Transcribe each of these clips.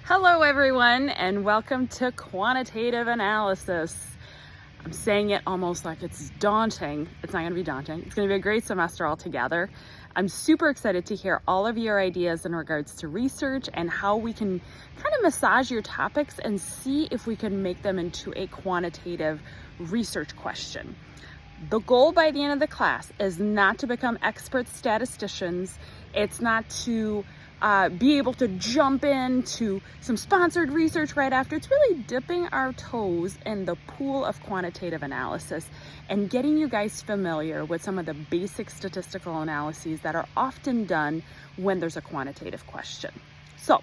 Hello everyone, and welcome to Quantitative Analysis. I'm saying it almost like it's daunting. It's not going to be daunting. It's going to be a great semester altogether. I'm super excited to hear all of your ideas in regards to research and how we can kind of massage your topics and see if we can make them into a quantitative research question. The goal by the end of the class is not to become expert statisticians. It's not to be able to jump into some sponsored research right after. It's really dipping our toes in the pool of quantitative analysis and getting you guys familiar with some of the basic statistical analyses that are often done when there's a quantitative question. So,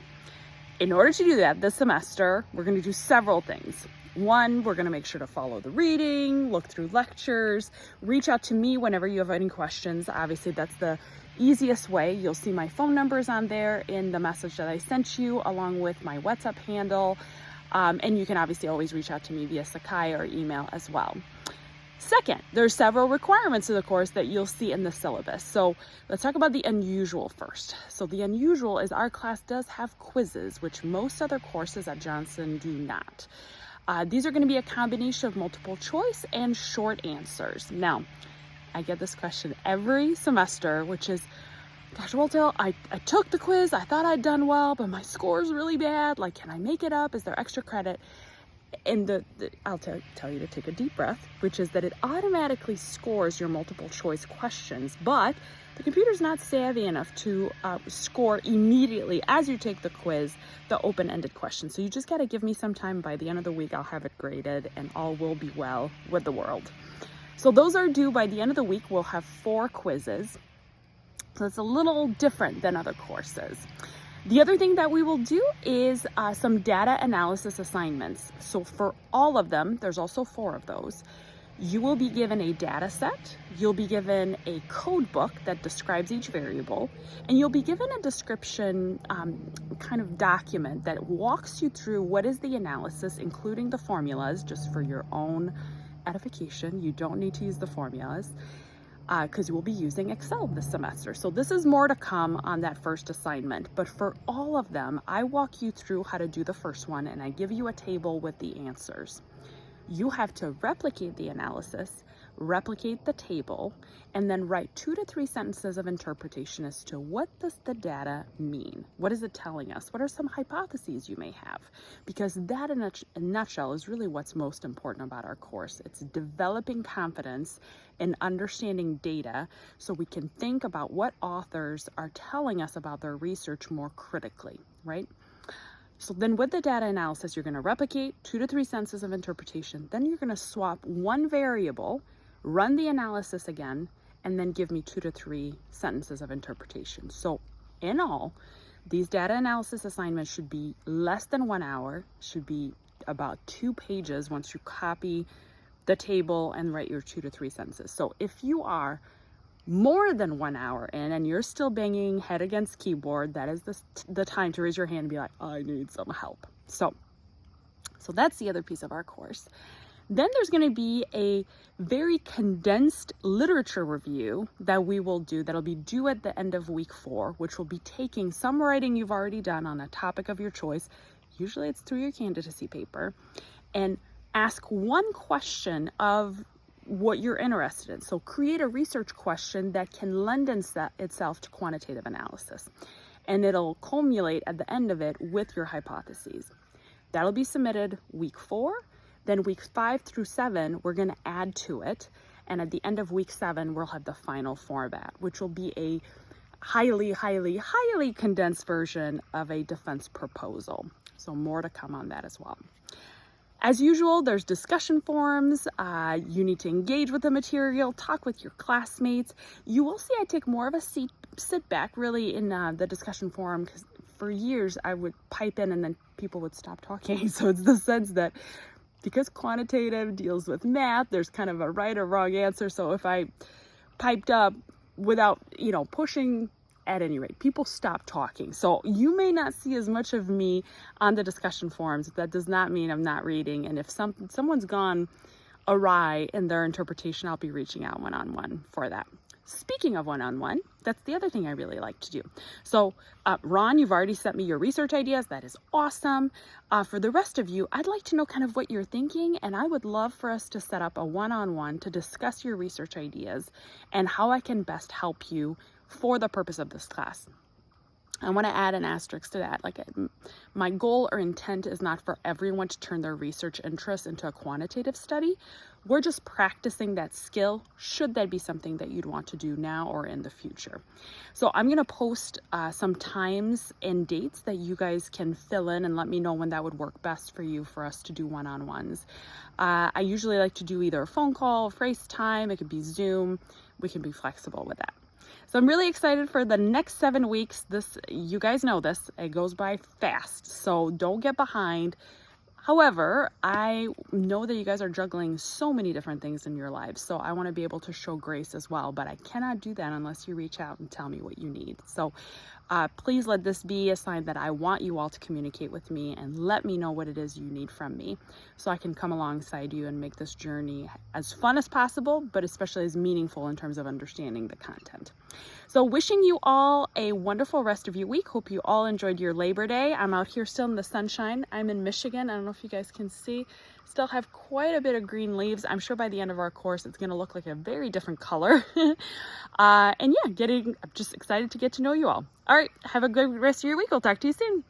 in order to do that this semester, we're going to do several things. One, we're going to make sure to follow the reading, look through lectures, reach out to me whenever you have any questions. Obviously, that's the easiest way. You'll see my phone numbers on there in the message that I sent you, along with my WhatsApp handle. And you can obviously always reach out to me via Sakai or email as well. Second, there's several requirements of the course that you'll see in the syllabus. So let's talk about the unusual first. So the unusual is our class does have quizzes, which most other courses at Johnson do not. These are going to be a combination of multiple choice and short answers. Now, I get this question every semester, which is, Dr. Waltel, I took the quiz, I thought I'd done well, but my score's really bad. Like, can I make it up? Is there extra credit? And I'll tell you to take a deep breath, which is that it automatically scores your multiple choice questions, but the computer's not savvy enough to score immediately as you take the quiz, the open-ended questions. So you just got to give me some time. By the end of the week, I'll have it graded and all will be well with the world. So those are due by the end of the week. We'll have 4 quizzes. So it's a little different than other courses. The other thing that we will do is some data analysis assignments. So for all of them, there's also 4 of those. You will be given a data set, you'll be given a code book that describes each variable, and you'll be given a description kind of document that walks you through what is the analysis, including the formulas, just for your own edification. You don't need to use the formulas because you will be using Excel this semester. So this is more to come on that first assignment. But for all of them, I walk you through how to do the first one and I give you a table with the answers. You have to replicate the analysis, replicate the table, and then write 2 to 3 sentences of interpretation as to what does the data mean? What is it telling us? What are some hypotheses you may have? Because that in a nutshell is really what's most important about our course. It's developing confidence in understanding data so we can think about what authors are telling us about their research more critically, right? So then with the data analysis, you're going to replicate 2 to 3 sentences of interpretation. Then you're going to swap one variable, run the analysis again, and then give me 2 to 3 sentences of interpretation. So in all, these data analysis assignments should be less than 1 hour, should be about 2 pages once you copy the table and write your 2 to 3 sentences. So if you are more than 1 hour in and you're still banging head against keyboard, that is the time to raise your hand and be like, I need some help. So that's the other piece of our course. Then there's going to be a very condensed literature review that we will do that'll be due at the end of week 4, which will be taking some writing you've already done on a topic of your choice. Usually it's through your candidacy paper, and ask one question of what you're interested in. So create a research question that can lend itself to quantitative analysis, and it'll culminate at the end of it with your hypotheses. That'll be submitted week 4. Then weeks 5 through 7, we're going to add to it. And at the end of week 7, we'll have the final format, which will be a highly, highly, highly condensed version of a defense proposal. So more to come on that as well. As usual, there's discussion forums. You need to engage with the material, talk with your classmates. You will see I take more of a sit back really in the discussion forum, because for years I would pipe in and then people would stop talking. So it's the sense that because quantitative deals with math, there's kind of a right or wrong answer. So if I piped up without, pushing, at any rate, people stop talking. So you may not see as much of me on the discussion forums. That does not mean I'm not reading. And if someone's gone awry in their interpretation, I'll be reaching out one-on-one for that. Speaking of one-on-one, that's the other thing I really like to do. So Ron, you've already sent me your research ideas. That is awesome. For the rest of you, I'd like to know kind of what you're thinking, and I would love for us to set up a one-on-one to discuss your research ideas and how I can best help you for the purpose of this class. I want to add an asterisk to that. Like, my goal or intent is not for everyone to turn their research interest into a quantitative study. We're just practicing that skill, should that be something that you'd want to do now or in the future. So I'm going to post some times and dates that you guys can fill in and let me know when that would work best for you for us to do one-on-ones. I usually like to do either a phone call, FaceTime, it could be Zoom. We can be flexible with that. So I'm really excited for the next 7 weeks. You guys know this, it goes by fast, so don't get behind. However, I know that you guys are juggling so many different things in your lives, so I want to be able to show grace as well, but I cannot do that unless you reach out and tell me what you need. So please let this be a sign that I want you all to communicate with me and let me know what it is you need from me so I can come alongside you and make this journey as fun as possible, but especially as meaningful in terms of understanding the content. So wishing you all a wonderful rest of your week. Hope you all enjoyed your Labor Day. I'm out here still in the sunshine. I'm in Michigan. I don't know if you guys can see. Still have quite a bit of green leaves. I'm sure by the end of our course, it's going to look like a very different color. And yeah, I'm just excited to get to know you all. All right, have a good rest of your week. I'll talk to you soon.